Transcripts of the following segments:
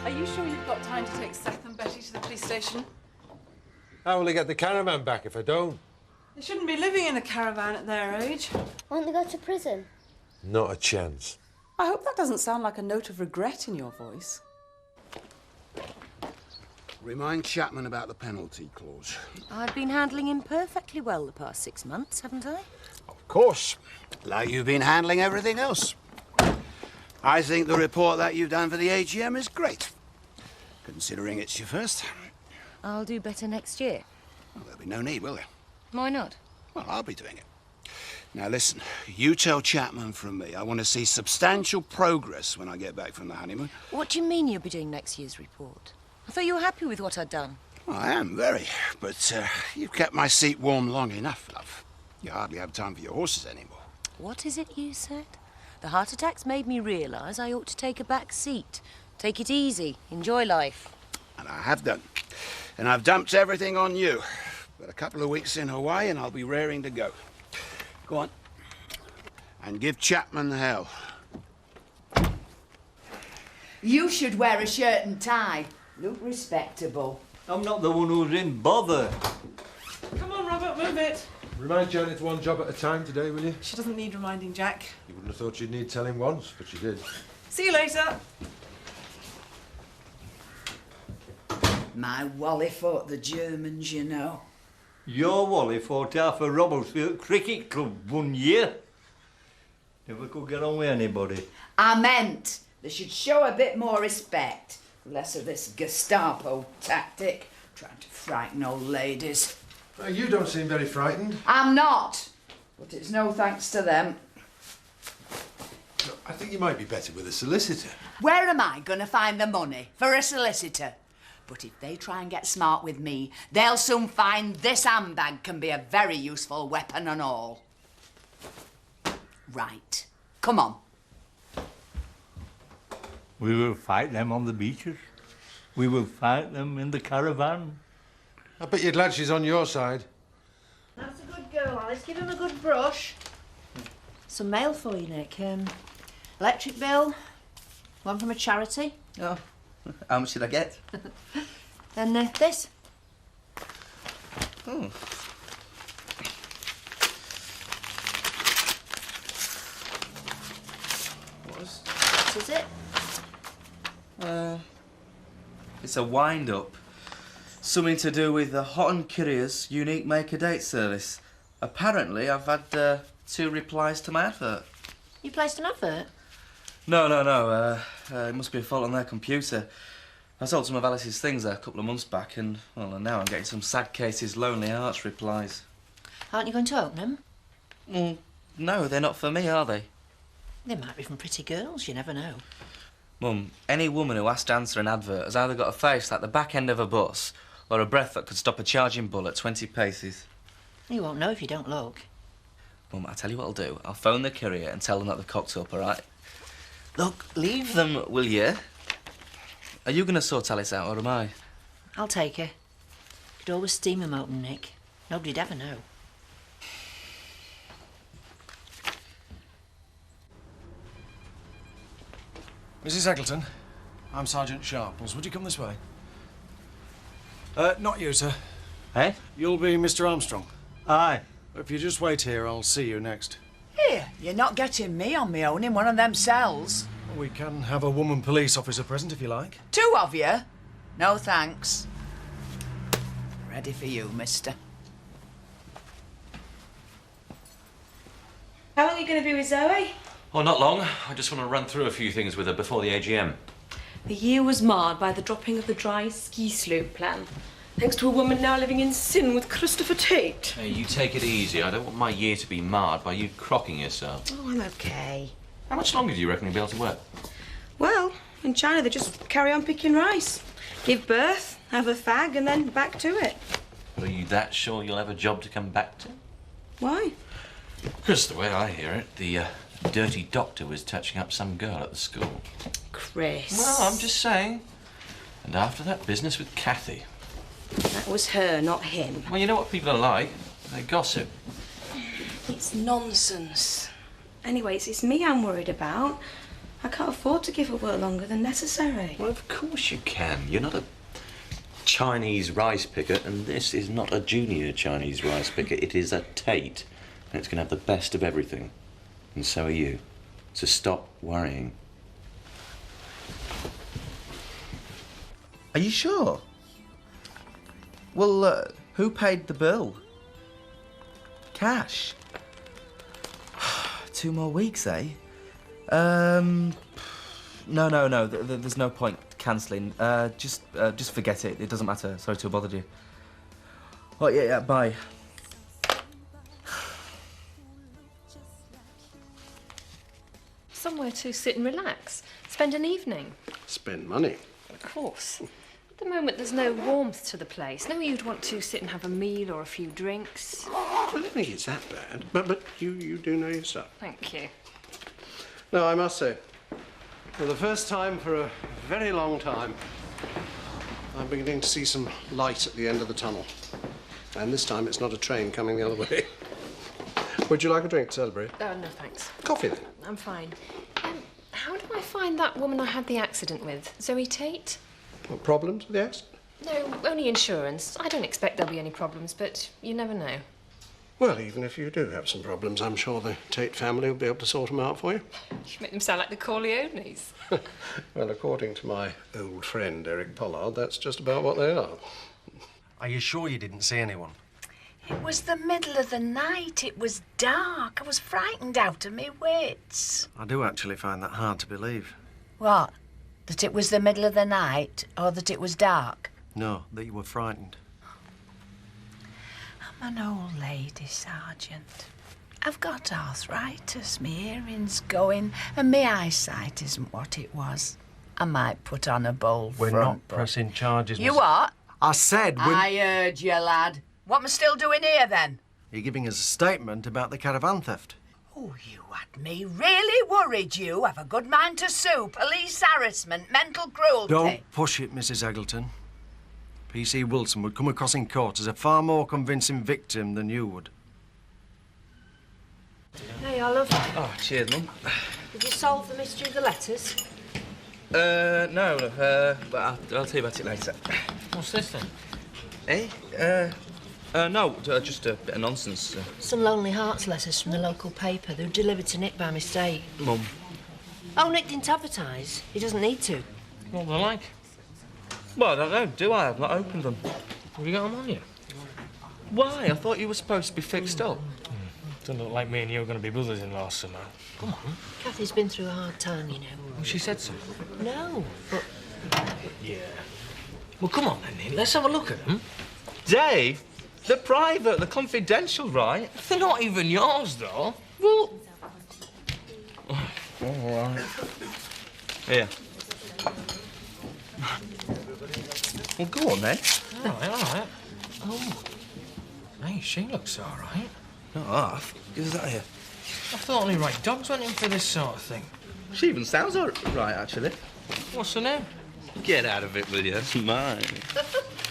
Are you sure you've got time to take Seth and Betty to the police station? How will I get the caravan back if I don't? They shouldn't be living in a caravan at their age. Won't they go to prison? Not a chance. I hope that doesn't sound like a note of regret in your voice. Remind Chapman about the penalty clause. I've been handling him perfectly well the past 6 months, haven't I? Of course. Like you've been handling everything else. I think the report that you've done for the AGM is great, considering it's your first. I'll do better next year. Well, there'll be no need, will there? Why not? Well, I'll be doing it. Now, listen, you tell Chapman from me I want to see substantial progress when I get back from the honeymoon. What do you mean you'll be doing next year's report? I thought you were happy with what I'd done. Well, I am, very. But you've kept my seat warm long enough, love. You hardly have time for your horses anymore. What is it you said? The heart attacks made me realise I ought to take a back seat. Take it easy. Enjoy life. And I have done. And I've dumped everything on you. But a couple of weeks in Hawaii and I'll be raring to go. Go on. And give Chapman hell. You should wear a shirt and tie. Look respectable. I'm not the one who's in bother. Come on, Robert, move it. Remind Janet one job at a time today, will you? She doesn't need reminding, Jack. You wouldn't have thought you'd need telling once, but you did. See you later. My Wally fought the Germans, you know. Your Wally fought half a Robblesfield Cricket Club one year. Never could get on with anybody. I meant they should show a bit more respect. Less of this Gestapo tactic, trying to frighten old ladies. Well, you don't seem very frightened. I'm not, but it's no thanks to them. No, I think you might be better with a solicitor. Where am I going to find the money for a solicitor? But if they try and get smart with me, they'll soon find this handbag can be a very useful weapon and all. Right, come on. We will fight them on the beaches. We will fight them in the caravan. I bet you're glad she's on your side. That's a good girl, Alice. Give him a good brush. Some mail for you, Nick. Electric bill, one from a charity. Oh, how much did I get? And this. Oh. What is it? It's a wind-up. Something to do with the Hot and Curious unique make-a-date service. Apparently, I've had 2 replies to my advert. You placed an advert? No. It must be a fault on their computer. I sold some of Alice's things there a couple of months back, and, well, now I'm getting some Sad Cases Lonely Hearts replies. Aren't you going to open them? Well, no, they're not for me, are they? They might be from pretty girls, you never know. Mum, any woman who has to answer an advert has either got a face like the back end of a bus or a breath that could stop a charging bull at 20 paces. You won't know if you don't look. Mum, I'll tell you what I'll do. I'll phone the courier and tell them that they've cocked up, all right? Look, leave them, will you? Are you going to sort Alice out, or am I? I'll take her. Could always steam them open, Nick. Nobody'd ever know. Mrs. Eggleton, I'm Sergeant Sharples. Would you come this way? Not you, sir. Eh? You'll be Mr. Armstrong. Aye. If you just wait here, I'll see you next. Here, you're not getting me on my own in one of them cells. We can have a woman police officer present if you like. 2 of you? No thanks. Ready for you, mister. How long are you going to be with Zoe? Oh, not long. I just want to run through a few things with her before the AGM. The year was marred by the dropping of the dry ski slope plan, thanks to a woman now living in sin with Christopher Tate. Hey, you take it easy. I don't want my year to be marred by you crocking yourself. Oh, I'm okay. How much longer do you reckon you'll be able to work? Well, in China they just carry on picking rice. Give birth, have a fag, and then back to it. But are you that sure you'll have a job to come back to? Why? Because the way I hear it, the dirty doctor was touching up some girl at the school. Chris. Well, I'm just saying. And after that business with Kathy. That was her, not him. Well, you know what people are like. They gossip. It's nonsense. Anyway, it's me I'm worried about. I can't afford to give her work longer than necessary. Well, of course you can. You're not a Chinese rice picker, and this is not a junior Chinese rice picker. It is a Tate, and it's going to have the best of everything. And so are you. So stop worrying. Are you sure? Well, who paid the bill? Cash. 2 more weeks, eh? No. There's no point cancelling. Just forget it. It doesn't matter. Sorry to have bothered you. Oh, yeah, bye. Somewhere to sit and relax. Spend an evening. Spend money. Of course. At the moment, there's no warmth to the place. No, you'd want to sit and have a meal or a few drinks. I don't think it's that bad. But you do know your stuff. Thank you. No, I must say, for the first time for a very long time, I'm beginning to see some light at the end of the tunnel. And this time it's not a train coming the other way. Would you like a drink to celebrate? Oh, no, thanks. Coffee, then? I'm fine. How do I find that woman I had the accident with? Zoe Tate? What problems with the accident? No, only insurance. I don't expect there'll be any problems, but you never know. Well, even if you do have some problems, I'm sure the Tate family will be able to sort them out for you. You make them sound like the Corleones. Well, according to my old friend, Eric Pollard, that's just about what they are. Are you sure you didn't see anyone? It was the middle of the night. It was dark. I was frightened out of my wits. I do actually find that hard to believe. What? That it was the middle of the night, or that it was dark? No, that you were frightened. I'm an old lady, Sergeant. I've got arthritis, my hearing's going, and my eyesight isn't what it was. I might put on a bold We're front, not but... pressing charges, You Miss... what? I said we're... I heard you, lad. What am I still doing here, then? You're giving us a statement about the caravan theft. Oh, you had me really worried, you. Have a good mind to sue. Police harassment, mental cruelty. Don't push it, Mrs. Eggleton. P.C. Wilson would come across in court as a far more convincing victim than you would. Hey, Olive. Oh, cheers, Mum. Did you solve the mystery of the letters? No, but I'll tell you about it later. What's this then? No, just a bit of nonsense. Some Lonely Hearts letters from the local paper. They were delivered to Nick by mistake. Mum. Oh, Nick didn't advertise. He doesn't need to. What they're like? Well, I don't know, do I? I've not opened them. Have you got them on you? Why? I thought you were supposed to be fixed up. Doesn't look like me and you are going to be brothers-in-law somehow. Come on. Kathy's been through a hard time, you know. Well, she said so. No, but... Yeah. Well, come on then, Nick. Let's have a look at them. Dave, they're private, they're confidential, right? They're not even yours, though. Well... All right. Here. Well, go on, then. All right. Oh. Hey, she looks all right. Not half. Give us that here. I thought only right dogs went in for this sort of thing. She even sounds all right, actually. What's her name? Get out of it, will you? Mine.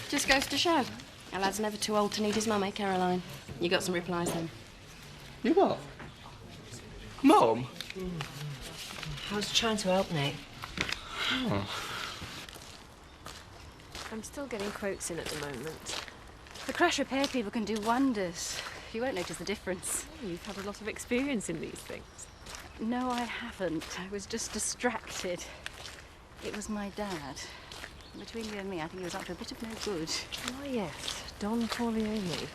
Just goes to show. Our lad's never too old to need his mum, eh, Caroline? You got some replies then? You what? Mum? I was trying to help Nick. Oh. I'm still getting quotes in at the moment. The crash repair people can do wonders. You won't notice the difference. You've had a lot of experience in these things. No, I haven't. I was just distracted. It was my dad. Between you and me, I think he was up to a bit of no good. Oh, yes. Don Corleone.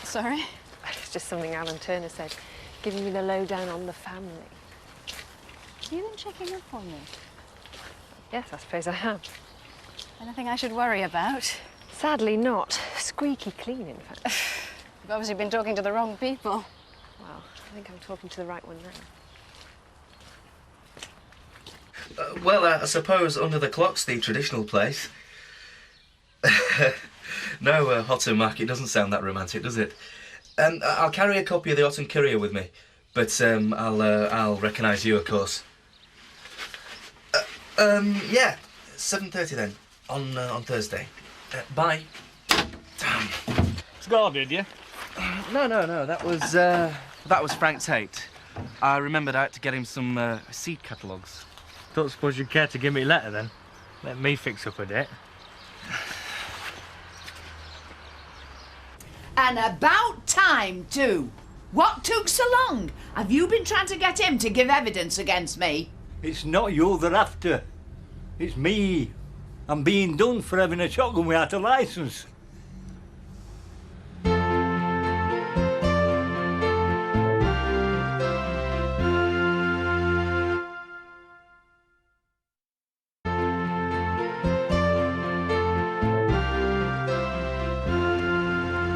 Sorry? It's just something Alan Turner said, giving me the lowdown on the family. You been checking up on me? Yes, I suppose I have. Anything I should worry about? Sadly not. Squeaky clean, in fact. You've obviously been talking to the wrong people. Well, I think I'm talking to the right one now. Well, I suppose Under the Clock's the traditional place. No, Hotton Mac, it doesn't sound that romantic, does it? I'll carry a copy of the Autumn Courier with me, but I'll recognise you, of course. Yeah, 7:30 then, on Thursday. Bye. Damn. Score, did you? No, that was Frank Tate. I remembered I had to get him some seed catalogues. Don't suppose you'd care to give me a letter then? Let me fix up a date. And about time, too. What took so long? Have you been trying to get him to give evidence against me? It's not you they're after. It's me. I'm being done for having a shotgun without a licence.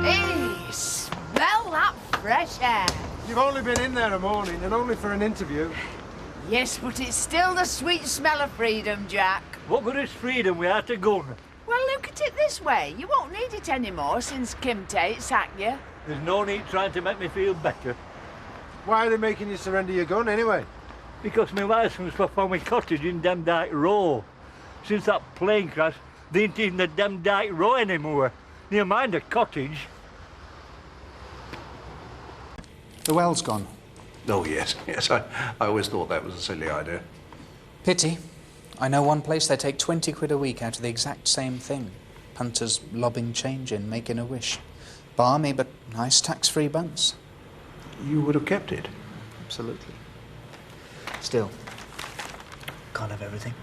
Hey, smell that fresh air. You've only been in there a morning, and only for an interview. Yes, but it's still the sweet smell of freedom, Jack. What good is freedom without a gun? Well, look at it this way. You won't need it anymore since Kim Tate sacked you. There's no need trying to make me feel better. Why are they making you surrender your gun, anyway? Because my licence for farming cottage in Demdike Row. Since that plane crash, they ain't even the Demdike Row anymore. Never mind a cottage. The well's gone. Oh, yes. Yes, I always thought that was a silly idea. Pity. I know one place they take 20 quid a week out of the exact same thing. Punters lobbing change in, making a wish. Balmy, but nice tax-free buns. You would have kept it? Absolutely. Still, can't have everything.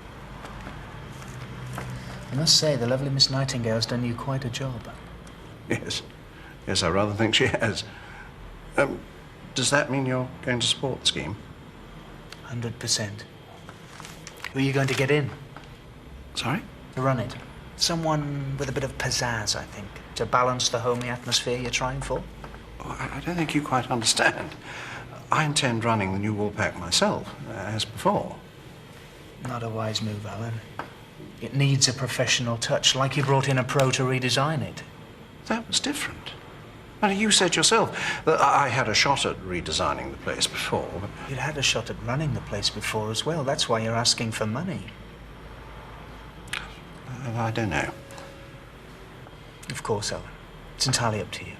I must say, the lovely Miss Nightingale's done you quite a job. Yes. Yes, I rather think she has. Does that mean you're going to support the scheme? 100%. Who are you going to get in? Sorry? To run it. Someone with a bit of pizzazz, I think, to balance the homey atmosphere you're trying for. Oh, I don't think you quite understand. I intend running the new Woolpack myself, as before. Not a wise move, Alan. It needs a professional touch, like you brought in a pro to redesign it. That was different. Well, you said yourself that I had a shot at redesigning the place before. But... You'd had a shot at running the place before as well. That's why you're asking for money. I don't know. Of course, Alan. It's entirely up to you.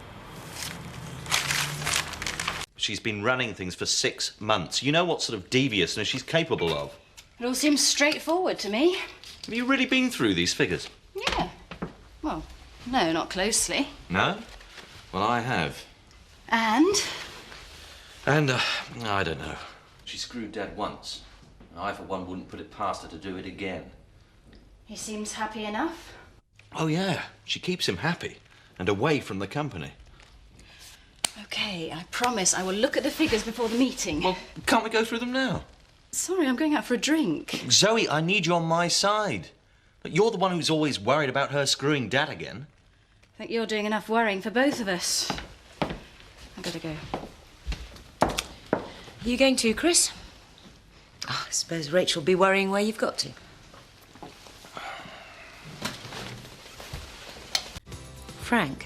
She's been running things for 6 months. You know what sort of deviousness she's capable of. It all seems straightforward to me. Have you really been through these figures? Yeah. Well, no, not closely. No? Well, I have. And? And, I don't know. She screwed Dad once. I, for one, wouldn't put it past her to do it again. He seems happy enough. Oh, yeah. She keeps him happy and away from the company. OK, I promise I will look at the figures before the meeting. Well, can't we go through them now? Sorry, I'm going out for a drink. Zoe, I need you on my side. But you're the one who's always worried about her screwing Dad again. I think you're doing enough worrying for both of us. I've got to go. You going too, Chris? Oh, I suppose Rachel will be worrying where you've got to. Frank,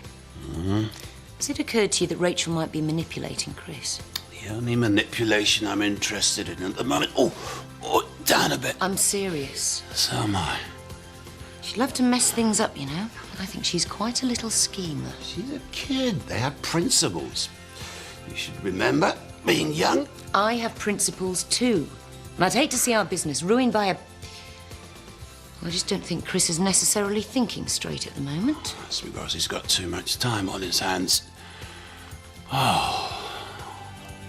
has it occurred to you that Rachel might be manipulating Chris? The only manipulation I'm interested in at the moment... Oh, down a bit. I'm serious. So am I. She'd love to mess things up, you know. I think she's quite a little schemer. She's a kid. They have principles. You should remember, being young... I have principles too. And I'd hate to see our business ruined by a... I just don't think Chris is necessarily thinking straight at the moment. That's because he's got too much time on his hands. Oh...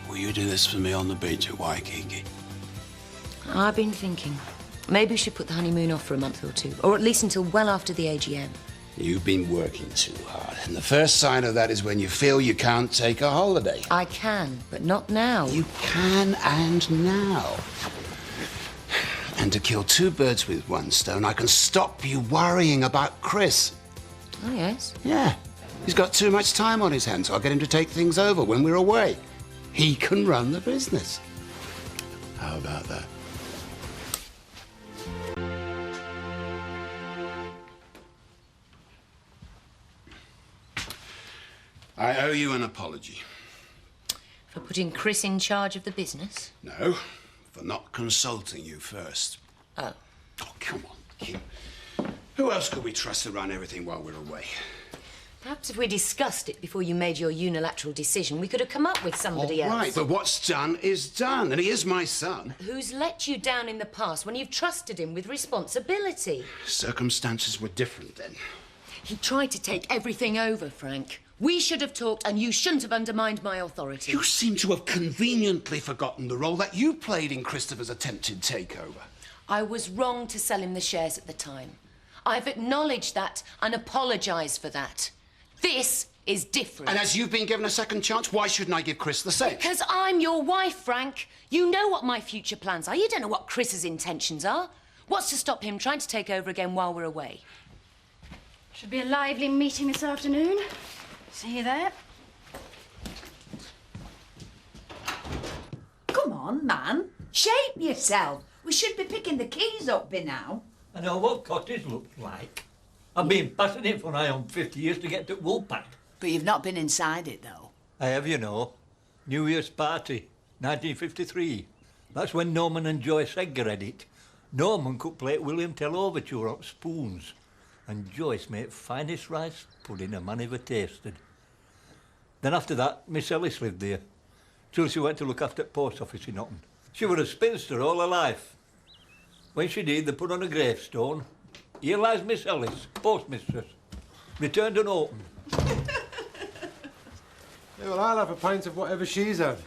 Will you do this for me on the beach at Waikiki? I've been thinking. Maybe we should put the honeymoon off for a month or two. Or at least until well after the AGM. You've been working too hard. And the first sign of that is when you feel you can't take a holiday. I can, but not now. You can and now. And to kill two birds with one stone, I can stop you worrying about Chris. Oh, yes? Yeah. He's got too much time on his hands, so I'll get him to take things over when we're away. He can run the business. How about that? I owe you an apology. For putting Chris in charge of the business? No, for not consulting you first. Oh. Oh, come on, Kim. Who else could we trust to run everything while we're away? Perhaps if we discussed it before you made your unilateral decision, we could have come up with somebody else. Right, but what's done is done, and he is my son. Who's let you down in the past when you've trusted him with responsibility? Circumstances were different then. He tried to take everything over, Frank. We should have talked, and you shouldn't have undermined my authority. You seem to have conveniently forgotten the role that you played in Christopher's attempted takeover. I was wrong to sell him the shares at the time. I've acknowledged that and apologised for that. This is different. And as you've been given a second chance, why shouldn't I give Chris the same? Because I'm your wife, Frank. You know what my future plans are. You don't know what Chris's intentions are. What's to stop him trying to take over again while we're away? Should be a lively meeting this afternoon. See you there. Come on, man. Shape yourself. We should be picking the keys up by now. I know what cottage looks like. I've been passing it for nigh on 50 years to get to Woolpack. But you've not been inside it, though. I have, you know. New Year's party, 1953. That's when Norman and Joyce Edgar had it. Norman could play William Tell Overture on spoons, and Joyce made finest rice pudding a man ever tasted. Then after that, Miss Ellis lived there, till she went to look after the post office in Otten. She was a spinster all her life. When she did, they put on a gravestone, "Here lies Miss Ellis, postmistress, returned and open." Yeah, well, I'll have a pint of whatever she's had.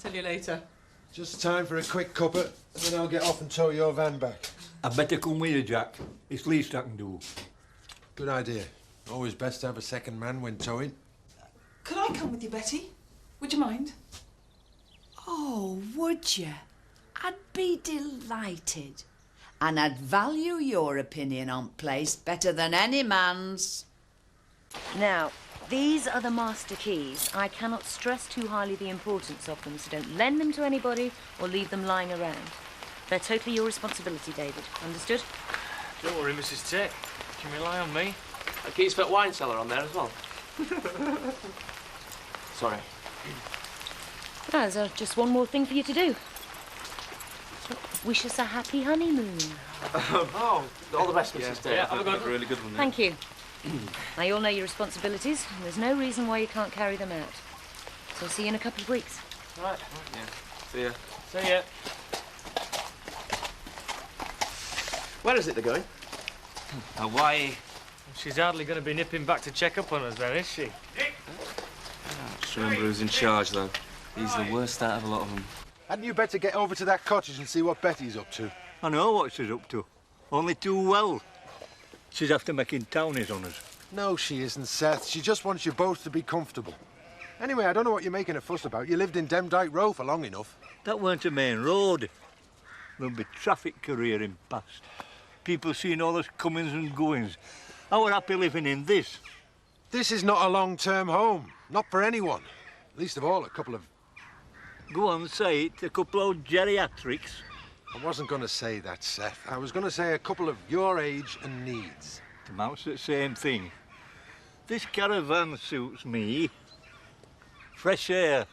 Tell you later. Just time for a quick cuppa, and then I'll get off and tow your van back. I'd better come with you, Jack. It's the least I can do. Good idea. Always best to have a second man when towing. Could I come with you, Betty? Would you mind? Oh, would you? I'd be delighted. And I'd value your opinion on place better than any man's. Now, these are the master keys. I cannot stress too highly the importance of them, so don't lend them to anybody or leave them lying around. They're totally your responsibility, David. Understood? Don't worry, Mrs. Tate. You can rely on me. A keys for wine cellar on there as well. Sorry. Well, there's just one more thing for you to do. Wish us a happy honeymoon. Oh, all the best, Mrs. Tate. Yeah, have a good, really good one. Thank you. Now, you all know your responsibilities, and there's no reason why you can't carry them out. So I'll see you in a couple of weeks. Right. Yeah. See ya. See ya. Where is it they're going? Hawaii. She's hardly going to be nipping back to check up on us then, is she? Just remember who's in charge, though. He's the worst out of a lot of them. Hadn't you better get over to that cottage and see what Betty's up to? I know what she's up to. Only too well. She's after making townies on us. No, she isn't, Seth. She just wants you both to be comfortable. Anyway, I don't know what you're making a fuss about. You lived in Demdike Row for long enough. That weren't a main road. There'll be traffic careering past. People seeing all us comings and goings. I were happy living in this. This is not a long-term home. Not for anyone. Least of all, a couple of... Go on, say it. A couple of geriatrics. I wasn't going to say that, Seth. I was going to say a couple of your age and needs. It amounts to the same thing. This caravan suits me. Fresh air,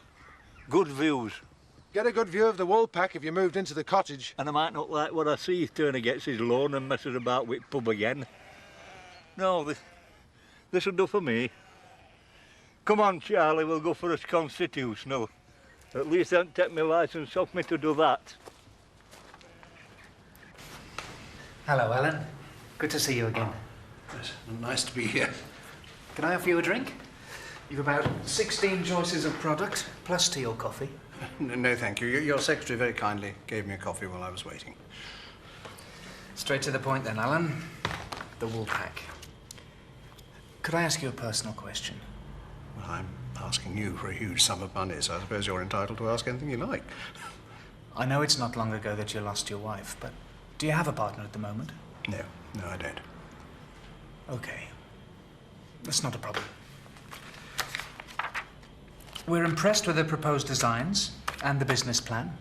good views. Get a good view of the Woolpack if you moved into the cottage. And I might not like what I see if Turner gets his loan and messes about with pub again. No, this'll do for me. Come on, Charlie, we'll go for a constitutional. At least they don't take my licence off me to do that. Hello, Alan. Good to see you again. Yes, nice to be here. Can I offer you a drink? You've about 16 choices of product, plus tea or coffee. No, thank you. Your secretary very kindly gave me a coffee while I was waiting. Straight to the point then, Alan. The Woolpack. Could I ask you a personal question? Well, I'm asking you for a huge sum of money, so I suppose you're entitled to ask anything you like. I know it's not long ago that you lost your wife, but do you have a partner at the moment? No, I don't. Okay. That's not a problem. We're impressed with the proposed designs and the business plan.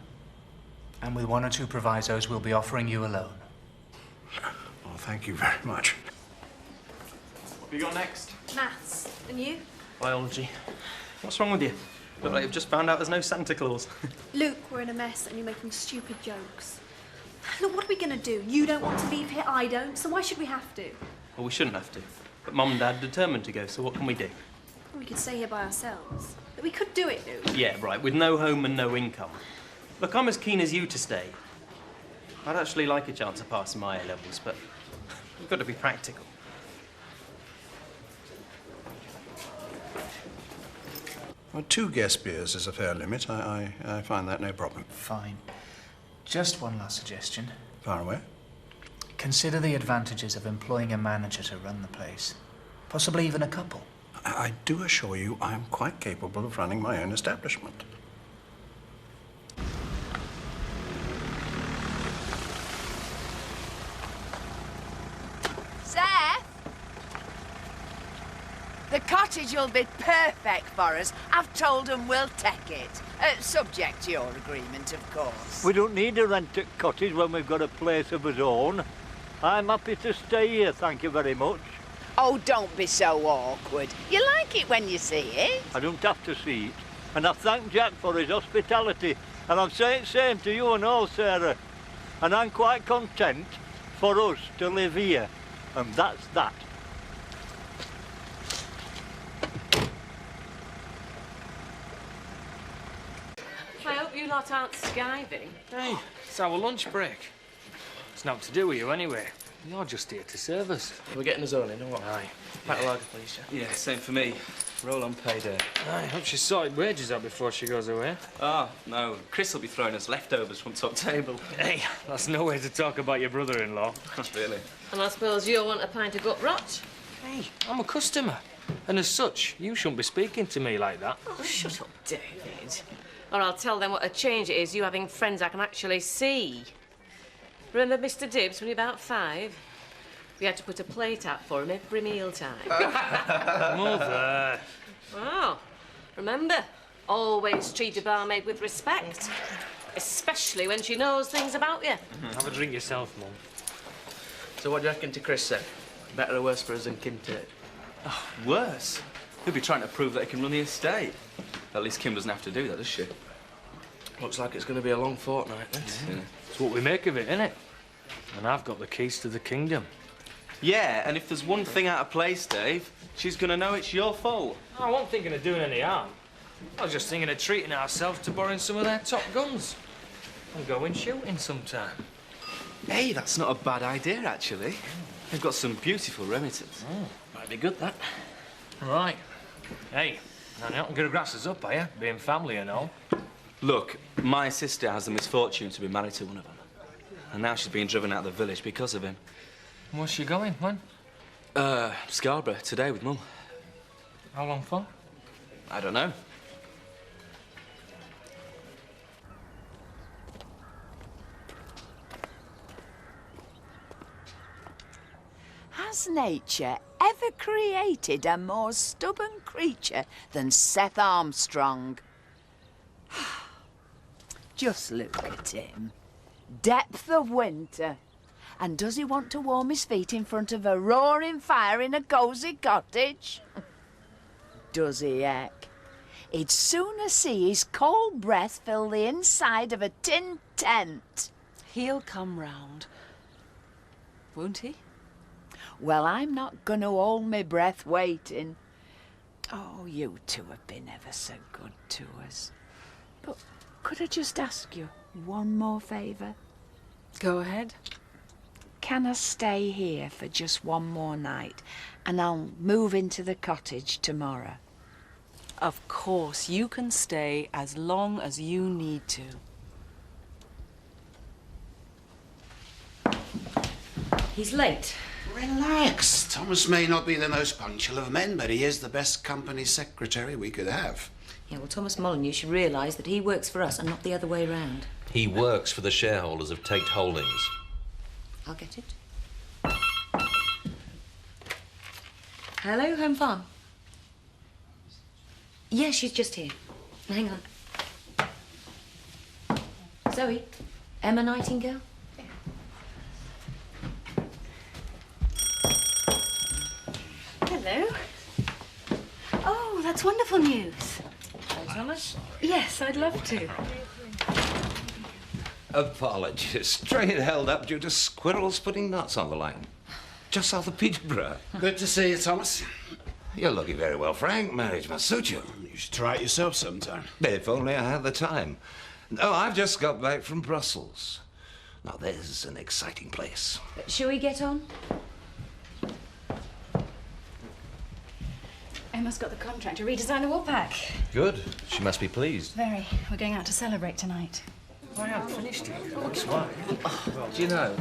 And with one or two provisos, we'll be offering you a loan. Well, thank you very much. What have you got next? Maths. And you? Biology. What's wrong with you? Look like you've just found out there's no Santa Claus. Luke, we're in a mess and you're making stupid jokes. Look, what are we going to do? You don't want to leave here, I don't, so why should we have to? Well, we shouldn't have to. But Mum and Dad determined to go, so what can we do? We could stay here by ourselves. But we could do it, though. Yeah, right, with no home and no income. Look, I'm as keen as you to stay. I'd actually like a chance of passing my A-levels, but you've got to be practical. Well, 2 guest beers is a fair limit. I find that no problem. Fine. Just one last suggestion. Far away. Consider the advantages of employing a manager to run the place. Possibly even a couple. I do assure you I'm quite capable of running my own establishment. Seth! The cottage will be perfect for us. I've told them we'll take it. Subject to your agreement, of course. We don't need a rented cottage when we've got a place of our own. I'm happy to stay here, thank you very much. Oh, don't be so awkward. You like it when you see it. I don't have to see it. And I thank Jack for his hospitality. And I'm saying same to you and all, Sarah. And I'm quite content for us to live here. And that's that. I hope you lot aren't skiving. Hey, it's our lunch break. It's not to do with you anyway. You're just here to serve us. We're getting us all in, or what? Aye. Pack a lager, please, yeah? Yeah, same for me. Roll on payday. Aye, hope she's sorted wages out before she goes away. Ah, no. Chris will be throwing us leftovers from top table. Hey, that's no way to talk about your brother-in-law. Really? And I suppose you'll want a pint of gut rot? Hey, I'm a customer. And as such, you shouldn't be speaking to me like that. Oh, shut up, David. Or I'll tell them what a change it is, you having friends I can actually see. Remember Mr. Dibbs when he was about 5? We had to put a plate out for him every mealtime. Mother. Oh, remember, always treat a barmaid with respect. Especially when she knows things about you. Have a drink yourself, Mum. So what do you reckon to Chris then? Better or worse for us than Kim Tate? Oh, worse. He'll be trying to prove that he can run the estate. At least Kim doesn't have to do that, does she? Looks like it's going to be a long fortnight, then. Yeah. It's what we make of it, innit? And I've got the keys to the kingdom. Yeah, and if there's one thing out of place, Dave, she's going to know it's your fault. I wasn't thinking of doing any harm. I was just thinking of treating ourselves to borrowing some of their top guns. And going shooting sometime. Hey, that's not a bad idea, actually. They've got some beautiful remittance. Might be good, that. Right. Hey, now you're not going to grass us up, are you? Being family and all. Look, my sister has the misfortune to be married to one of them. And now she's being driven out of the village because of him. Where's she going? When? Scarborough, today with Mum. How long for? I don't know. Has nature ever created a more stubborn creature than Seth Armstrong? Just look at him. Depth of winter. And does he want to warm his feet in front of a roaring fire in a cosy cottage? Does he, heck? He'd sooner see his cold breath fill the inside of a tin tent. He'll come round, won't he? Well, I'm not going to hold my breath waiting. Oh, you two have been ever so good to us. But could I just ask you one more favour? Go ahead. Can I stay here for just one more night and I'll move into the cottage tomorrow? Of course, you can stay as long as you need to. He's late. Relax. Thomas may not be the most punctual of men, but he is the best company secretary we could have. Yeah, well, Thomas Molyneux should realise that he works for us and not the other way round. He works for the shareholders of Tate Holdings. I'll get it. Hello, Home Farm. Yeah, she's just here. Hang on. Zoe, Emma Nightingale? Hello. Oh, that's wonderful news. Hello, Thomas. Yes, I'd love to. Apologies. Train held up due to squirrels putting nuts on the line. just south of Peterborough. Good to see you, Thomas. You're looking very well, Frank. Marriage must suit you. You should try it yourself sometime. If only I had the time. No, I've just got back from Brussels. Now, there's an exciting place. Shall we get on? Emma's got the contract to redesign the Woolpack. Good. She must be pleased. Very. We're going out to celebrate tonight. I haven't finished it. Looks why. Do you know?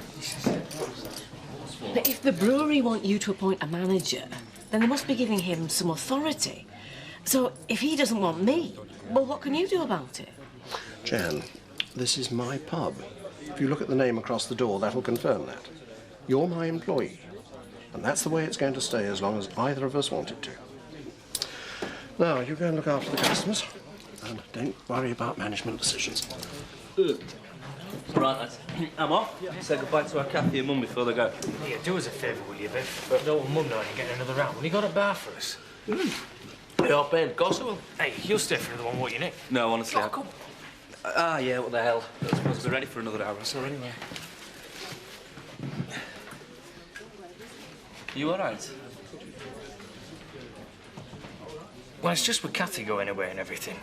But if the brewery want you to appoint a manager, then they must be giving him some authority. So if he doesn't want me, well, what can you do about it? Jan, this is my pub. If you look at the name across the door, that'll confirm that. You're my employee. And that's the way it's going to stay as long as either of us want it to. Now, you go and look after the customers. And don't worry about management decisions. Right, lads. I'm off. Say goodbye to our Kathy and Mum before they go. Yeah, do us a favour, will you, Biff? Don't want Mum knowing you're getting another round. When you got a bar for us? You're paying, of course I will. Hey, you'll stay for another one, won't you, Nick? No, honestly, Oh, come. yeah, what the hell. I suppose we're ready for another hour or so anyway. You all right? Well, it's just with Kathy going away and everything.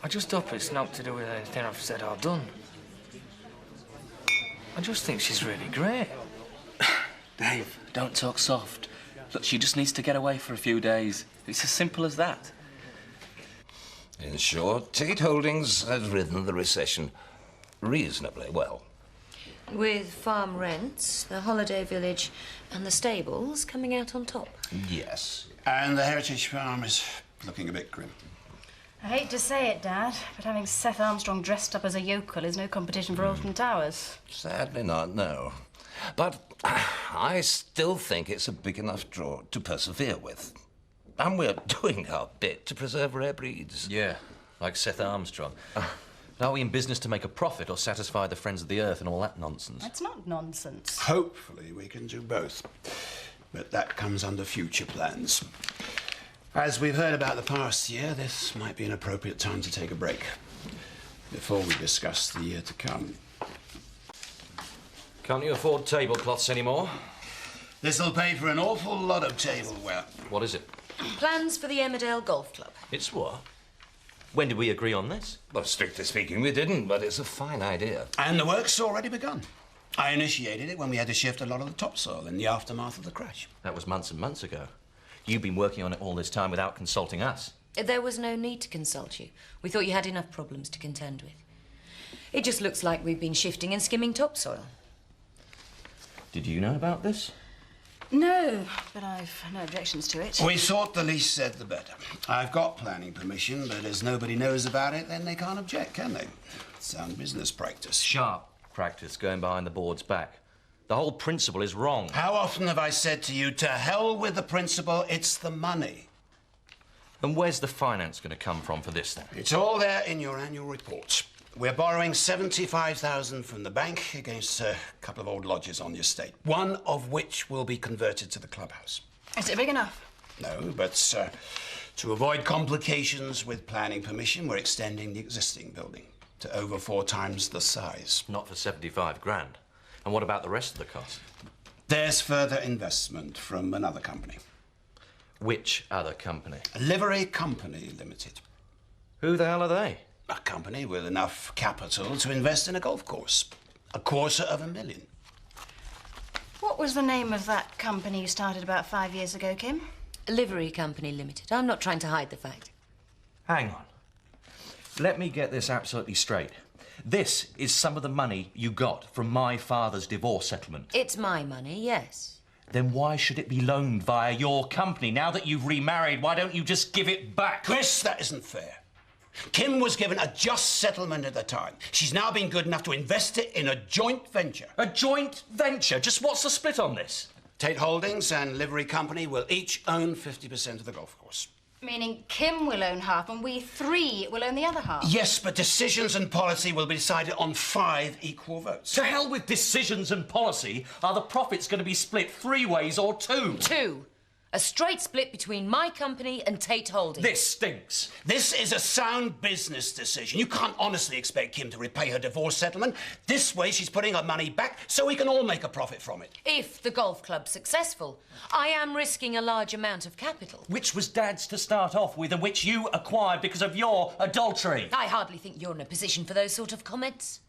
I just hope it's not to do with anything I've said or done. I just think she's really great. Dave, don't talk soft. Look, she just needs to get away for a few days. It's as simple as that. In short, Tate Holdings has ridden the recession reasonably well. With farm rents, the holiday village and the stables coming out on top. Yes. And the Heritage Farm is looking a bit grim. I hate to say it, Dad, but having Seth Armstrong dressed up as a yokel is no competition for Alton Towers. Sadly not, no. But I still think it's a big enough draw to persevere with. And we're doing our bit to preserve rare breeds. Yeah, like Seth Armstrong. Are we in business to make a profit or satisfy the friends of the earth and all that nonsense? That's not nonsense. Hopefully we can do both. But that comes under future plans. As we've heard about the past year, this might be an appropriate time to take a break before we discuss the year to come. Can't you afford tablecloths anymore? This'll pay for an awful lot of tableware. What is it? Plans for the Emmerdale Golf Club. It's what? When did we agree on this? Well, strictly speaking, we didn't, but it's a fine idea. And the work's already begun. I initiated it when we had to shift a lot of the topsoil in the aftermath of the crash. That was months and months ago. You've been working on it all this time without consulting us. There was no need to consult you. We thought you had enough problems to contend with. It just looks like we've been shifting and skimming topsoil. Did you know about this? No, but I've no objections to it. We thought the least said the better. I've got planning permission, but as nobody knows about it, then they can't object, can they? Sound business practice. Sharp practice, going behind the board's back. The whole principle is wrong. How often have I said to you, to hell with the principle, it's the money? And where's the finance going to come from for this, then? It's all there in your annual reports. We're borrowing $75,000 from the bank against a couple of old lodges on the estate, one of which will be converted to the clubhouse. Is it big enough? No, but to avoid complications with planning permission, we're extending the existing building to over 4 times the size. Not for 75 grand. And what about the rest of the cost? There's further investment from another company. Which other company? Livery Company Limited. Who the hell are they? A company with enough capital to invest in a golf course. $250,000. What was the name of that company you started about 5 years ago, Kim? Livery Company Limited. I'm not trying to hide the fact. Hang on. Let me get this absolutely straight. This is some of the money you got from my father's divorce settlement. It's my money, yes. Then why should it be loaned via your company? Now that you've remarried, why don't you just give it back? Chris, that isn't fair. Kim was given a just settlement at the time. She's now been good enough to invest it in a joint venture. A joint venture? Just what's the split on this? Tate Holdings and Livery Company will each own 50% of the golf course. Meaning Kim will own half and we 3 will own the other half? Yes, but decisions and policy will be decided on 5 equal votes. To hell with decisions and policy. Are the profits going to be split 3 ways or 2? 2. A straight split between my company and Tate Holdings. This stinks. This is a sound business decision. You can't honestly expect Kim to repay her divorce settlement. This way, she's putting her money back so we can all make a profit from it. If the golf club's successful, I am risking a large amount of capital. Which was Dad's to start off with and which you acquired because of your adultery. I hardly think you're in a position for those sort of comments.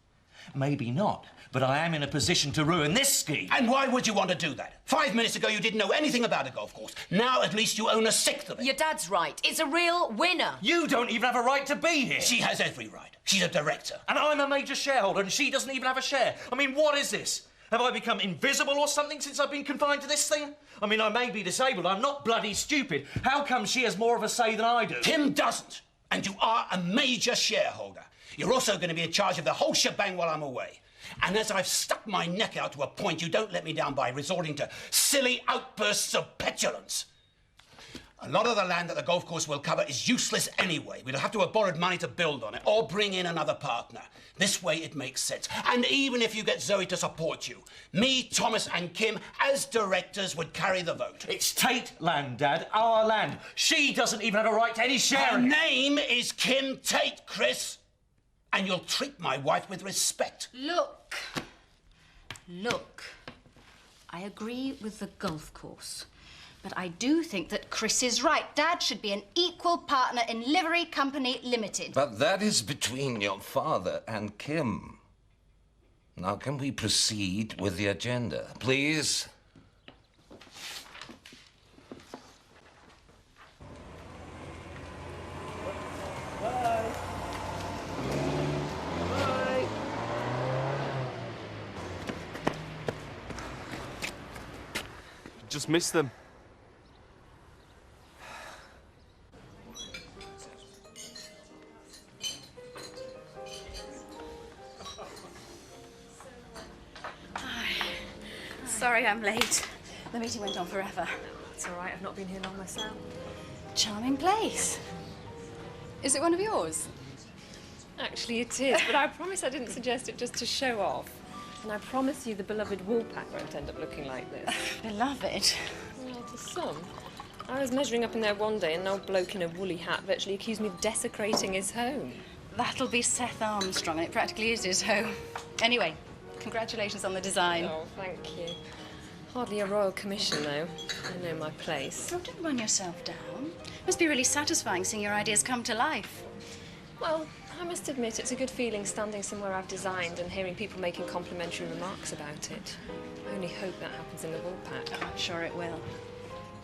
Maybe not, but I am in a position to ruin this scheme. And why would you want to do that? 5 minutes ago, you didn't know anything about a golf course. Now, at least you own a sixth of it. Your dad's right. It's a real winner. You don't even have a right to be here. She has every right. She's a director. And I'm a major shareholder, and she doesn't even have a share. I mean, what is this? Have I become invisible or something since I've been confined to this thing? I mean, I may be disabled. I'm not bloody stupid. How come she has more of a say than I do? Kim doesn't. And you are a major shareholder. You're also going to be in charge of the whole shebang while I'm away. And as I've stuck my neck out to a point, you don't let me down by resorting to silly outbursts of petulance. A lot of the land that the golf course will cover is useless anyway. We'll have to have borrowed money to build on it, or bring in another partner. This way it makes sense. And even if you get Zoe to support you, me, Thomas and Kim, as directors, would carry the vote. It's Tate land, Dad, our land. She doesn't even have a right to any share in it. Her name is Kim Tate, Chris. And you'll treat my wife with respect. Look. I agree with the golf course. But I do think that Chris is right. Dad should be an equal partner in Livery Company Limited. But that is between your father and Kim. Now, can we proceed with the agenda, please? Just missed them. Sorry I'm late. The meeting went on forever. It's all right, I've not been here long myself. Charming place. Is it one of yours? Actually, it is, but I promise I didn't suggest it just to show off. And I promise you the beloved Woolpack won't end up looking like this. Beloved? Well, to some. I was measuring up in there one day and an old bloke in a woolly hat virtually accused me of desecrating his home. That'll be Seth Armstrong, and it practically is his home. Anyway, congratulations on the design. Oh, thank you. Hardly a royal commission, though. I know my place. Oh, don't run yourself down. Must be really satisfying seeing your ideas come to life. Well, I must admit it's a good feeling standing somewhere I've designed and hearing people making complimentary remarks about it. I only hope that happens in the Woolpack. Oh, I'm sure it will.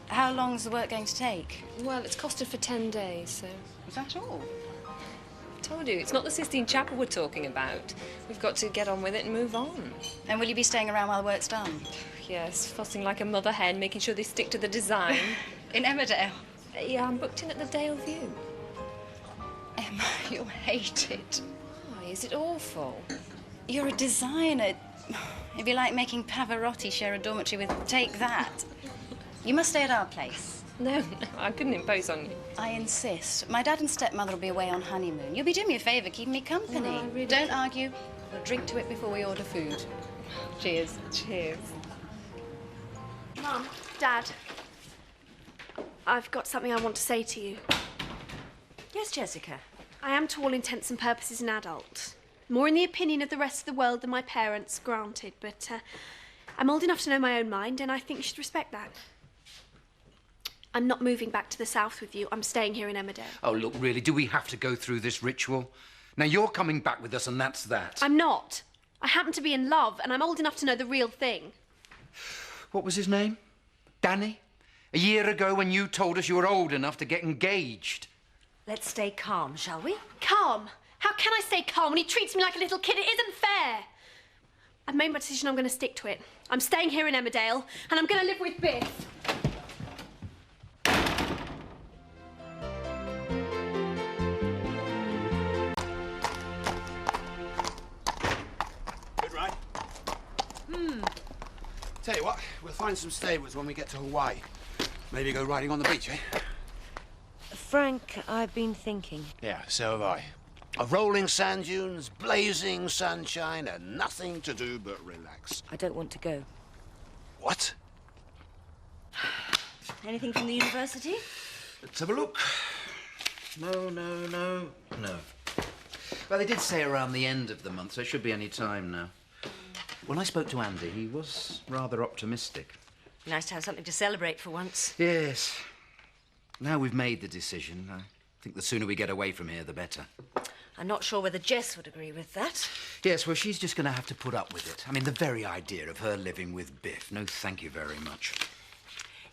How long's the work going to take? Well, it's costed for 10 days, so... Is that all? I told you, it's not the Sistine Chapel we're talking about. We've got to get on with it and move on. And will you be staying around while the work's done? Yes, fussing like a mother hen, making sure they stick to the design. In Emmerdale? Yeah, I'm booked in at the Dale View. Emma, you'll hate it. Why, is it awful? You're a designer. It'd be like making Pavarotti share a dormitory with Take That. You must stay at our place. No, I couldn't impose on you. I insist. My dad and stepmother will be away on honeymoon. You'll be doing me a favour, keeping me company. No, I really... Don't argue. We'll drink to it before we order food. Cheers. Cheers. Mum, Dad, I've got something I want to say to you. Yes, Jessica? I am, to all intents and purposes, an adult. More in the opinion of the rest of the world than my parents, granted, but I'm old enough to know my own mind, and I think you should respect that. I'm not moving back to the south with you. I'm staying here in Emmerdale. Oh, look, really, do we have to go through this ritual? Now, you're coming back with us, and that's that. I'm not. I happen to be in love, and I'm old enough to know the real thing. What was his name? Danny? A year ago when you told us you were old enough to get engaged. Let's stay calm, shall we? Calm? How can I stay calm when he treats me like a little kid? It isn't fair. I've made my decision. I'm going to stick to it. I'm staying here in Emmerdale, and I'm going to live with Biff. Good ride. Tell you what, we'll find some stables when we get to Hawaii. Maybe go riding on the beach, eh? Frank, I've been thinking. Yeah, so have I. Of rolling sand dunes, blazing sunshine, and nothing to do but relax. I don't want to go. What? Anything from the university? Let's have a look. No. Well, they did say around the end of the month, so it should be any time now. When I spoke to Andy, he was rather optimistic. Nice to have something to celebrate for once. Yes. Now we've made the decision, I think the sooner we get away from here, the better. I'm not sure whether Jess would agree with that. Yes, well, she's just going to have to put up with it. I mean, the very idea of her living with Biff. No, thank you very much.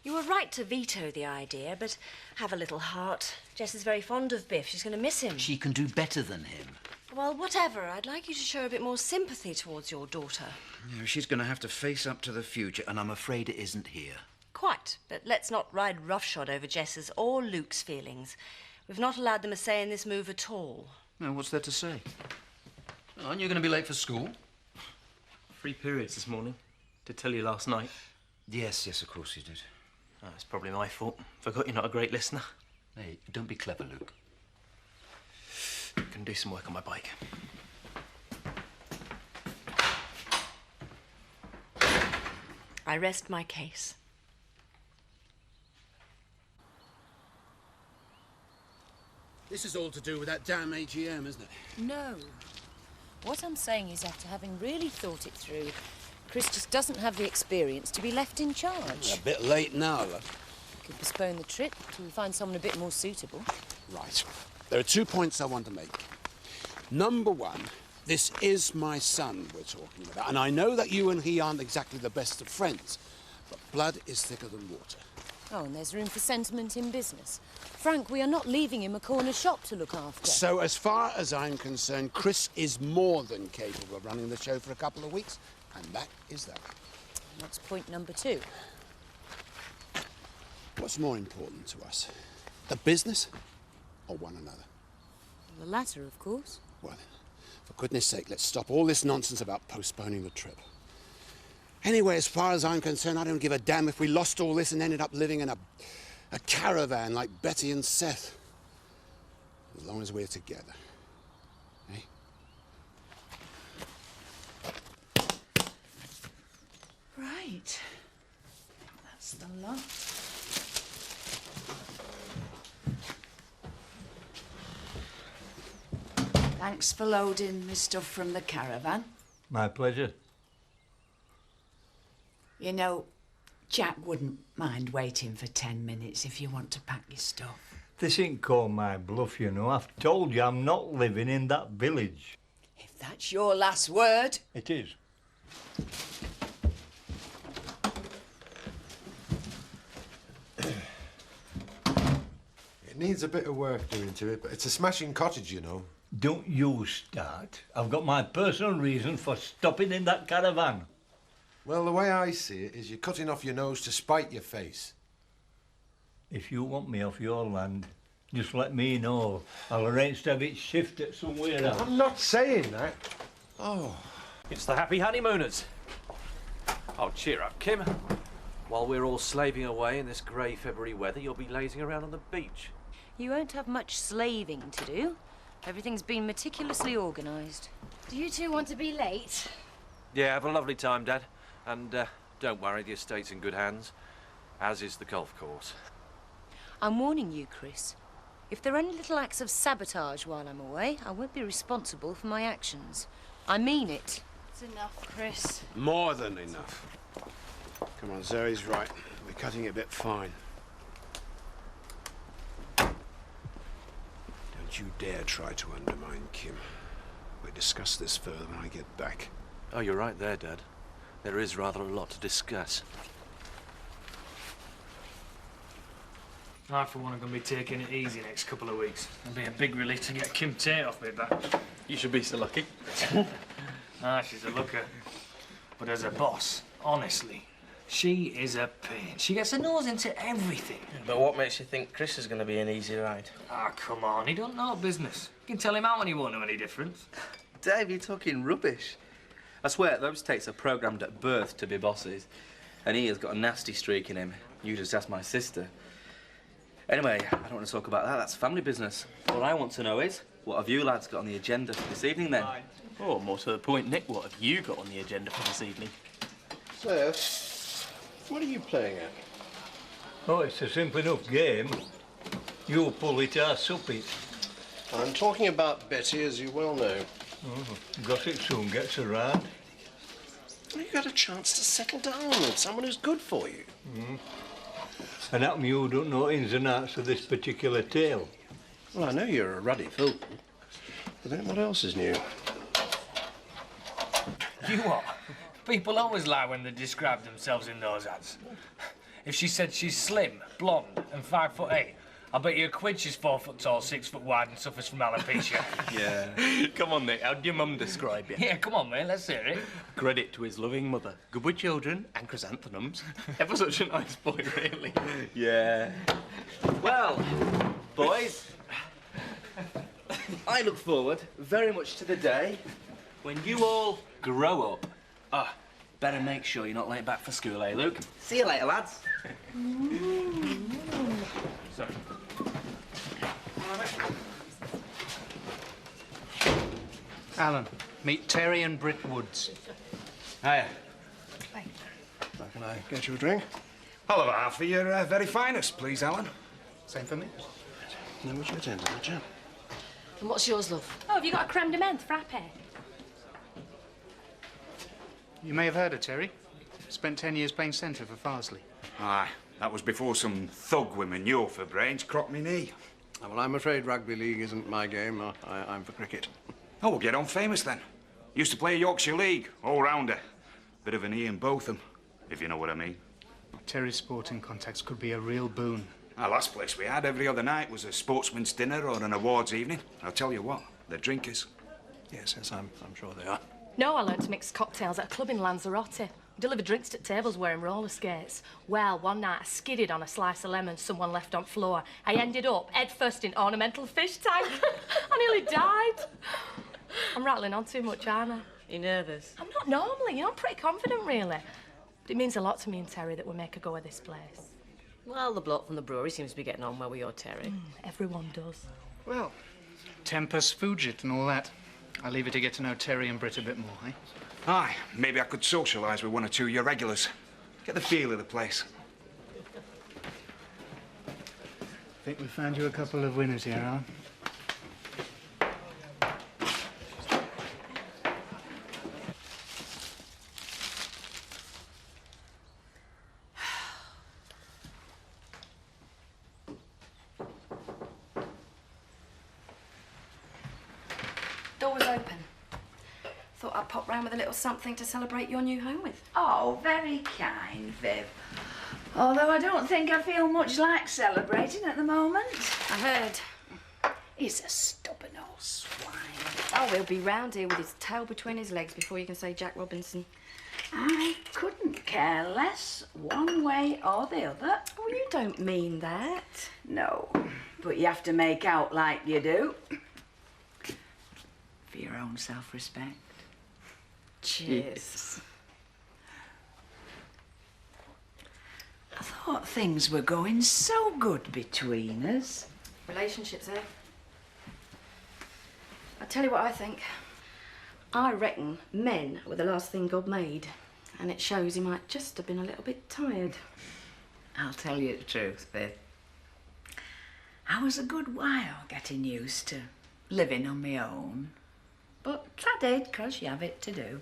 You were right to veto the idea, but have a little heart. Jess is very fond of Biff. She's going to miss him. She can do better than him. Well, whatever. I'd like you to show a bit more sympathy towards your daughter. You know, she's going to have to face up to the future, and I'm afraid it isn't here. Quite. But let's not ride roughshod over Jess's or Luke's feelings. We've not allowed them a say in this move at all. Now, what's there to say? Aren't you going to be late for school? 3 periods this morning. Did tell you last night. Yes, of course you did. Oh, it's probably my fault. Forgot you're not a great listener. Hey, don't be clever, Luke. Can do some work on my bike. I rest my case. This is all to do with that damn AGM, isn't it? No. What I'm saying is, after having really thought it through, Chris just doesn't have the experience to be left in charge. A bit late now, love. Could postpone the trip till we find someone a bit more suitable. Right. There are 2 points I want to make. Number one, this is my son we're talking about, and I know that you and he aren't exactly the best of friends, but blood is thicker than water. Oh, and there's room for sentiment in business. Frank, we are not leaving him a corner shop to look after. So, as far as I'm concerned, Chris is more than capable of running the show for a couple of weeks, and that is that. And that's point number 2. What's more important to us? The business or one another? The latter, of course. Well, then, for goodness sake, let's stop all this nonsense about postponing the trip. Anyway, as far as I'm concerned, I don't give a damn if we lost all this and ended up living in a caravan like Betty and Seth. As long as we're together. Eh? Right. That's the lot. Thanks for loading me stuff from the caravan. My pleasure. You know, Jack wouldn't mind waiting for 10 minutes if you want to pack your stuff. This ain't called my bluff, you know. I've told you I'm not living in that village. If that's your last word. It is. It needs a bit of work doing to it, but it's a smashing cottage, you know. Don't you start. I've got my personal reason for stopping in that caravan. Well, the way I see it is you're cutting off your nose to spite your face. If you want me off your land, just let me know. I'll arrange to have it shifted somewhere else. I'm not saying that. Oh. It's the happy honeymooners. Oh, cheer up, Kim. While we're all slaving away in this grey February weather, you'll be lazing around on the beach. You won't have much slaving to do. Everything's been meticulously organised. Do you two want to be late? Yeah, have a lovely time, Dad. And don't worry, the estate's in good hands, as is the golf course. I'm warning you, Chris. If there are any little acts of sabotage while I'm away, I won't be responsible for my actions. I mean it. It's enough, Chris. More than enough. Come on, Zoe's right. We're cutting it a bit fine. Don't you dare try to undermine Kim. We'll discuss this further when I get back. Oh, you're right there, Dad. There is rather a lot to discuss. I, for one, am going to be taking it easy next couple of weeks. It'll be a big relief to get Kim Tate off my back. You should be so lucky. She's a looker. But as a boss, honestly, she is a pain. She gets her nose into everything. But what makes you think Chris is going to be an easy ride? Ah, come on, he don't know business. You can tell him out and he won't know any difference. Dave, you're talking rubbish. I swear, those Tates are programmed at birth to be bosses. And he has got a nasty streak in him. You just ask my sister. Anyway, I don't want to talk about that. That's family business. What I want to know is, what have you lads got on the agenda for this evening, then? Oh, more to the point, Nick, what have you got on the agenda for this evening? Seth, what are you playing at? Oh, it's a simple enough game. You pull it, I sup it. I'm talking about Betty, as you well know. Oh, gossip soon gets around. You got a chance to settle down with someone who's good for you. And that you don't know ins and outs of this particular tale. Well, I know you're a ruddy fool. But then what else is new? You what? People always lie when they describe themselves in those ads. If she said she's slim, blonde, and 5'8", I'll bet you a quid she's 4 foot tall, 6 foot wide, and suffers from alopecia. Yeah. Come on, mate. How'd your mum describe you? Yeah, come on, mate. Let's hear it. Credit to his loving mother. Good with children and chrysanthemums. Ever such a nice boy, really. Yeah. Well, boys, I look forward very much to the day when you all grow up. Better make sure you're not late back for school, eh, Luke? See you later, lads. Sorry. Alan, meet Terry and Britt Woods. Hiya. How can I get you a drink? I'll have half of your very finest, please, Alan. Same for me. No, would you attend to that, Jim? And what's yours, love? Oh, have you got a creme de menthe frappe? You may have heard of Terry. Spent 10 years playing centre for Farsley. Aye, that was before some thug with manure for brains crocked me knee. Well, I'm afraid rugby league isn't my game. I'm for cricket. Oh, we'll get on famous then. Used to play Yorkshire League, all-rounder. Bit of an E in both if you know what I mean. Terry's sporting contacts could be a real boon. Our last place we had every other night was a sportsman's dinner or an awards evening. I'll tell you what, they're drinkers. Yes, I'm sure they are. No, I learnt to mix cocktails at a club in Lanzarote. We delivered drinks to tables wearing roller skates. Well, one night I skidded on a slice of lemon someone left on floor. I ended up head first in ornamental fish tank. I nearly died. I'm rattling on too much, aren't I? You nervous? I'm not normally, I'm pretty confident, really. But it means a lot to me and Terry that we make a go of this place. Well, the bloke from the brewery seems to be getting on well with your Terry. Everyone does. Well, tempus fugit and all that. I'll leave it to get to know Terry and Britt a bit more, eh? Aye, maybe I could socialise with one or two of your regulars. Get the feel of the place. Think we found you a couple of winners here, Alan. Door was open. Thought I'd pop round with a little something to celebrate your new home with. Oh, very kind, Viv. Although I don't think I feel much like celebrating at the moment. I heard. He's a stubborn old swine. Oh, he'll be round here with his tail between his legs before you can say Jack Robinson. I couldn't care less one way or the other. Oh, you don't mean that. No, but you have to make out like you do. For your own self-respect. Cheers. I thought things were going so good between us. Relationships, eh? I'll tell you what I think. I reckon men were the last thing God made. And it shows he might just have been a little bit tired. I'll tell you the truth, Viv. I was a good while getting used to living on my own. But I did, 'cause you have it to do.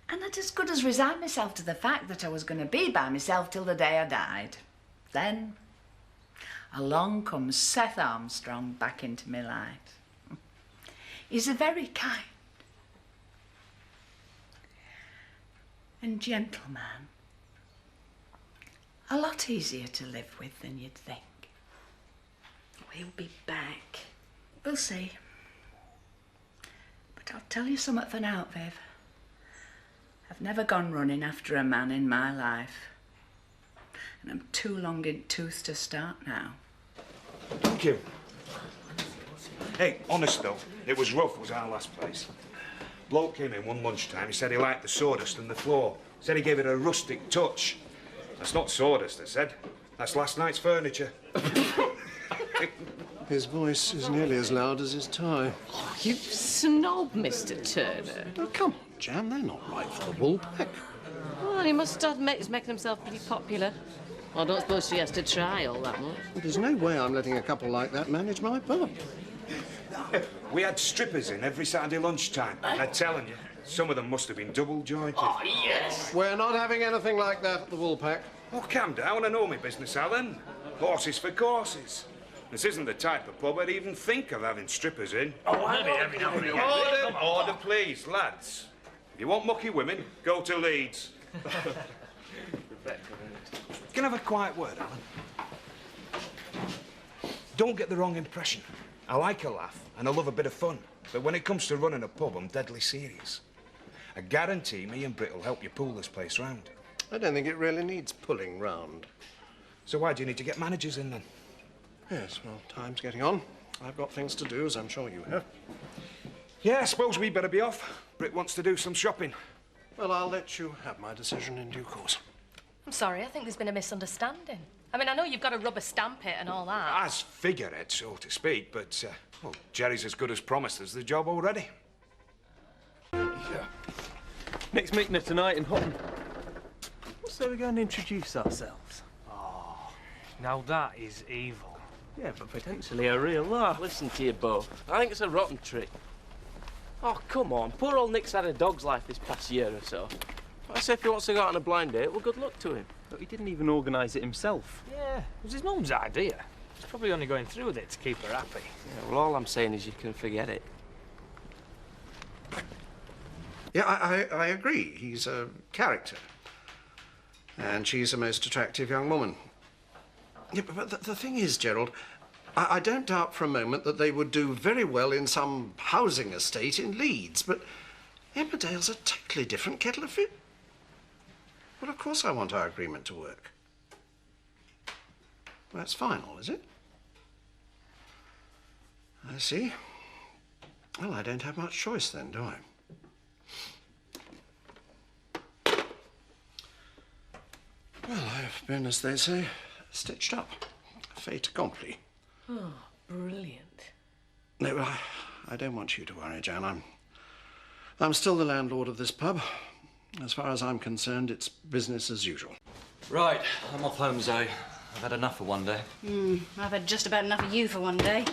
And I'd as good as resigned myself to the fact that I was going to be by myself till the day I died. Then, along comes Seth Armstrong back into my life. He's a very kind and gentle man. A lot easier to live with than you'd think. He'll be back. We'll see. But I'll tell you something for now, Viv. I've never gone running after a man in my life. And I'm too long in tooth to start now. Thank you. Hey, honest though, it was rough, was our last place. Bloke came in one lunchtime, he said he liked the sawdust and the floor. Said he gave it a rustic touch. That's not sawdust, I said. That's last night's furniture. His voice is nearly as loud as his tie. Oh, you snob, Mr. Turner. Oh, come on, Jam, they're not right for the Woolpack. Well, he must admit he's making himself pretty popular. Well, I don't suppose she has to try all that much. There's no way I'm letting a couple like that manage my pub. We had strippers in every Saturday lunchtime. I'm telling you, some of them must have been double jointed. Oh, yes! We're not having anything like that at the Woolpack. Oh, calm down. I know my business, Alan. Horses for courses. This isn't the type of pub I'd even think of having strippers in. Order, please, lads. If you want mucky women, go to Leeds. Can I have a quiet word, Alan? Don't get the wrong impression. I like a laugh and I love a bit of fun. But when it comes to running a pub, I'm deadly serious. I guarantee me and Britt will help you pull this place round. I don't think it really needs pulling round. So why do you need to get managers in, then? Yes, well, time's getting on. I've got things to do, as I'm sure you have. Yeah, I suppose we better be off. Britt wants to do some shopping. Well, I'll let you have my decision in due course. I'm sorry, I think there's been a misunderstanding. I mean, I know you've got to rubber stamp it and all that. As figurehead, so to speak, but, well, Jerry's as good as promised us the job already. Yeah. Next meeting of tonight in Hutton. So we're going to introduce ourselves. Oh, now that is evil. Yeah, but potentially a real laugh. Listen to you both. I think it's a rotten trick. Oh, come on. Poor old Nick's had a dog's life this past year or so. I say if he wants to go out on a blind date, well, good luck to him. But he didn't even organise it himself. Yeah, it was his mum's idea. He's probably only going through with it to keep her happy. Yeah, well, all I'm saying is you can forget it. Yeah, I agree. He's a character. And she's a most attractive young woman. Yeah, but the thing is, Gerald, I don't doubt for a moment that they would do very well in some housing estate in Leeds, but Emmerdale's a totally different kettle of fish. Well, of course I want our agreement to work. Well, that's final, is it? I see. Well, I don't have much choice then, do I? Well, I've been, as they say, stitched up. Fait accompli. Oh, brilliant. No, I don't want you to worry, Jan. I'm still the landlord of this pub. As far as I'm concerned, it's business as usual. Right, I'm off home, Zoe. I've had enough for one day. I've had just about enough of you for one day.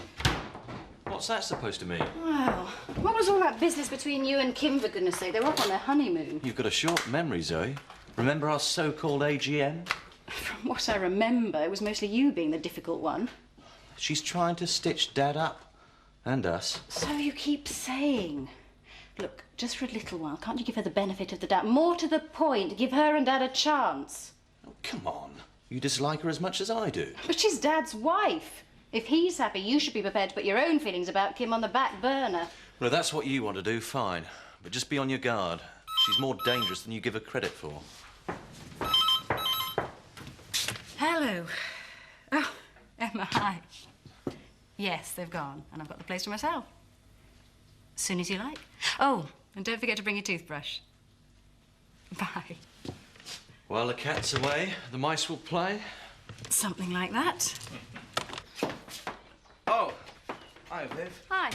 What's that supposed to mean? Well, what was all that business between you and Kim, for goodness sake? They were off on their honeymoon. You've got a short memory, Zoe. Remember our so-called AGM? From what I remember, it was mostly you being the difficult one. She's trying to stitch Dad up. And us. So you keep saying. Look, just for a little while, can't you give her the benefit of the doubt? More to the point, give her and Dad a chance. Oh, come on. You dislike her as much as I do. But she's Dad's wife. If he's happy, you should be prepared to put your own feelings about Kim on the back burner. Well, if that's what you want to do, fine. But just be on your guard. She's more dangerous than you give her credit for. Hello. Oh, Emma, hi. Yes, they've gone, and I've got the place to myself. As soon as you like. Oh, and don't forget to bring your toothbrush. Bye. While the cat's away, the mice will play. Something like that. Oh, hi, Viv. Hi.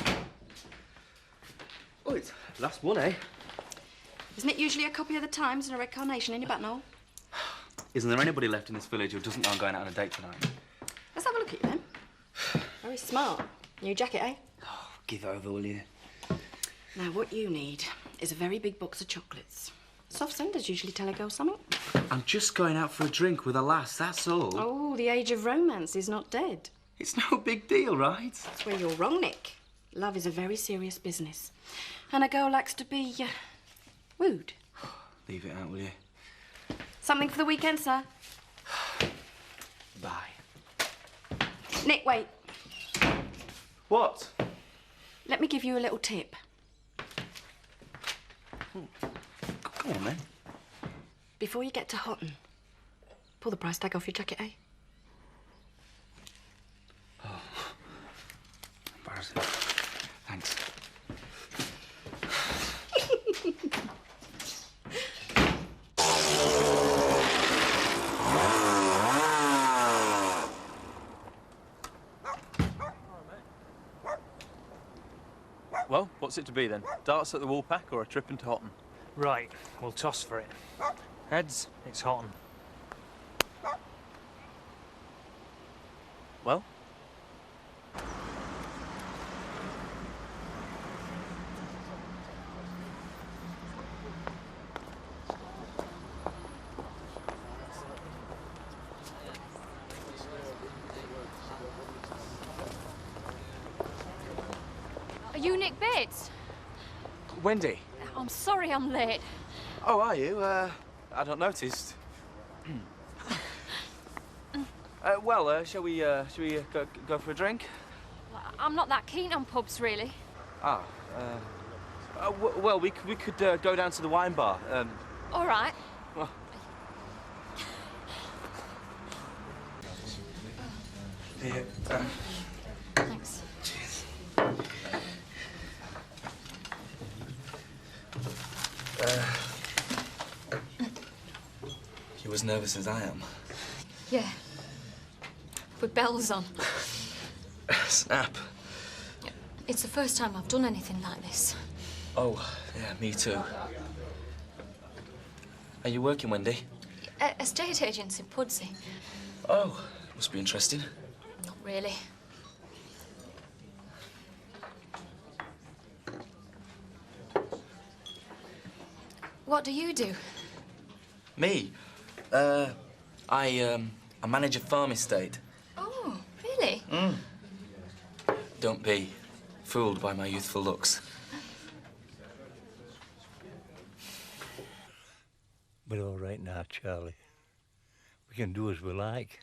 Oh, it's last one, eh? Isn't it usually a copy of the Times and a red carnation in your buttonhole? Isn't there anybody left in this village who doesn't know I'm going out on a date tonight? Let's have a look at you then. Very smart. New jacket, eh? Oh, give over, will you? Now, what you need is a very big box of chocolates. Soft senders usually tell a girl something. I'm just going out for a drink with a lass, that's all. Oh, the age of romance is not dead. It's no big deal, right? That's where you're wrong, Nick. Love is a very serious business. And a girl likes to be, wooed. Leave it out, will you? Something for the weekend, sir? Bye. Nick, wait. What? Let me give you a little tip. Come on, then. Before you get to Houghton, pull the price tag off your jacket, eh? Oh. Embarrassing. Thanks. Well, what's it to be then? Darts at the Woolpack or a trip into Houghton? Right, we'll toss for it. Heads, it's Houghton. Well? Are you Nick Bates? Wendy. I'm sorry I'm late. Oh, are you? I not noticed. Shall we go for a drink? I'm not that keen on pubs, really. Ah, well, we could go down to the wine bar. All right. Well. Here. Thanks. Cheers. You as nervous as I am? Yeah. With bells on. Snap. It's the first time I've done anything like this. Oh, yeah, me too. Are you working, Wendy? Estate agents in Pudsey. Oh, must be interesting. Not really. What do you do? Me? I manage a farm estate. Oh, really? Mm. Don't be fooled by my youthful looks. We're all right now, Charlie. We can do as we like.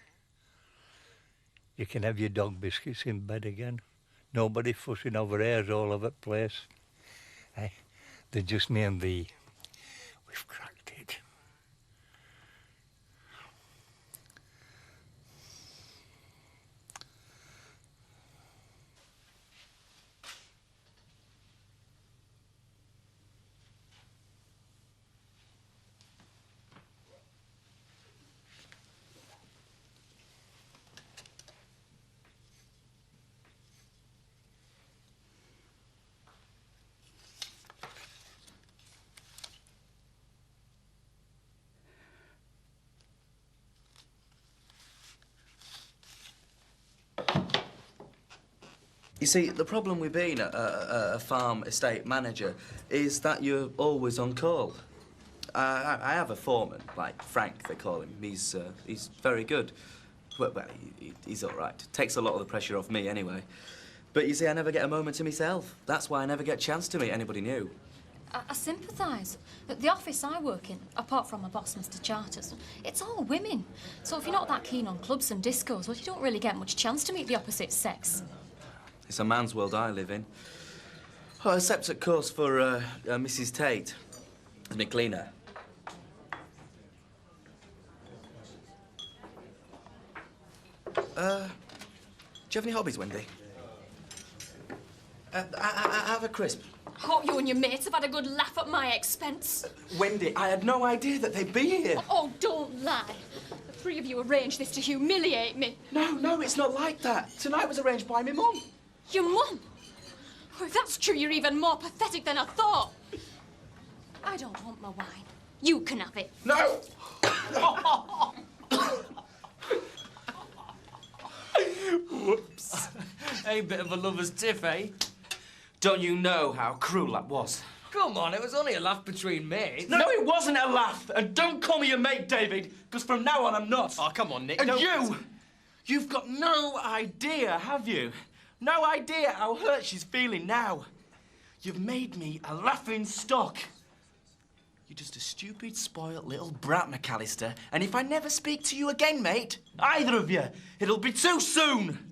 You can have your dog biscuits in bed again. Nobody fussing over hairs all over the place. Hey, they're just me and thee. We've cracked it. You see, the problem with being a farm estate manager is that you're always on call. I have a foreman, like Frank, they call him. He's very good. Well, he's all right. Takes a lot of the pressure off me, anyway. But you see, I never get a moment to myself. That's why I never get a chance to meet anybody new. I sympathise. The office I work in, apart from my boss, Mr. Charters, it's all women. So if you're not that keen on clubs and discos, well, you don't really get much chance to meet the opposite sex. It's a man's world I live in. Oh, except, of course, for Mrs. Tate, as my cleaner. Do you have any hobbies, Wendy? Have a crisp. Hope you and your mates have had a good laugh at my expense. Wendy, I had no idea that they'd be here. Oh, don't lie. The three of you arranged this to humiliate me. No, it's not like that. Tonight was arranged by my mum. Your mum? Oh, if that's true, you're even more pathetic than I thought. I don't want my wine. You can have it. No! Whoops. A bit of a lover's tiff, eh? Don't you know how cruel that was? Come on, it was only a laugh between mates. No, it wasn't a laugh. And don't call me your mate, David, because from now on I'm not. Oh, come on, Nick. And you've got no idea, have you? No idea how hurt she's feeling now. You've made me a laughing stock. You're just a stupid, spoilt little brat, McAllister. And if I never speak to you again, mate, either of you, it'll be too soon.